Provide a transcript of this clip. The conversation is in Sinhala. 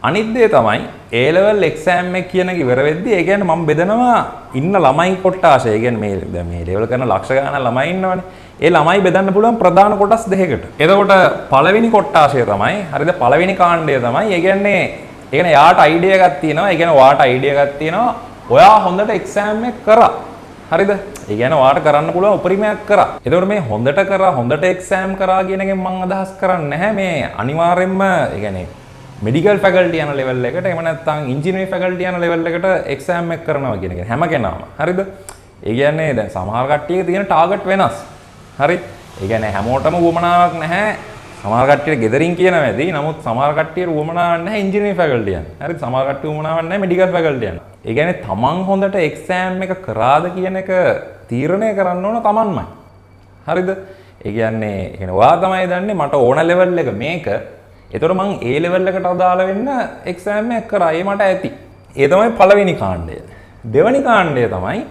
අනිත් දේ තමයි A level exam එක කියන එක ඉවර වෙද්දී ඒ කියන්නේ මම බෙදනවා ඉන්න ළමයි කොට්ටාශය. ඒ කියන්නේ මේ දැන් මේ ලෙවල් කරන ලක්ෂ ගණන් ළමයි ඉන්නවනේ. ඒ ළමයි බෙදන්න පුළුවන් ප්‍රධාන කොටස් දෙකකට. එතකොට පළවෙනි කොට්ටාශය තමයි හරිද පළවෙනි කාණ්ඩය තමයි. ඒ කියන්නේ යාට අයිඩියා එකක් තියෙනවා. ඒ කියන්නේ ඔයාට අයිඩියා එකක් තියෙනවා. ඔයා හොඳට එක්සෑම් එක කරා. හරිද? ඒ කියන්නේ ඔයාට කරන්න පුළුවන් උපරිමයක් කරා. එතකොට මේ හොඳට කරා හොඳට එක්සෑම් කරා කියන එකෙන් මම අදහස් කරන්නේ නැහැ මේ අනිවාර්යෙන්ම ඒ කියන්නේ මෙඩිකල් ෆැකල්ටි යන ලෙවල් එකට එහෙම නැත්නම් ඉන්ජිනියරින් ෆැකල්ටි යන ලෙවල් එකට එක්සෑම් එක කරනවා කියන එක හැම කෙනාම. හරිද? ඒ කියන්නේ දැන් සමහර කට්ටියක තියෙන ටාගට් වෙනස්. හරි? ඒ කියන්නේ හැමෝටම උවමනාවක් නැහැ. සමහර කට්ටියට ගෙදරින් කියන වැඩි. නමුත් සමහර කට්ටියට උවමනාවක් නැහැ ඉන්ජිනියරින් ෆැකල්ටි යන්න. හරිද? සමහර කට්ටිය උවමනාවක් නැහැ මෙඩිකල් ෆැකල්ටි යන්න. ඒ කියන්නේ තමන් හොඳට එක්සෑම් එක කරාද කියන එක තීරණය කරන්න ඕන තමන්මයි. හරිද? ඒ කියන්නේ ඔයා තමයි දන්නේ මට ඕන ලෙවල් එක මේක. එතකොට මං A level එකට අදාළ වෙන්න එක්සෑම් එක කරා. ඒ මට ඇති. ඒ තමයි පළවෙනි කාණ්ඩය. දෙවෙනි කාණ්ඩය තමයි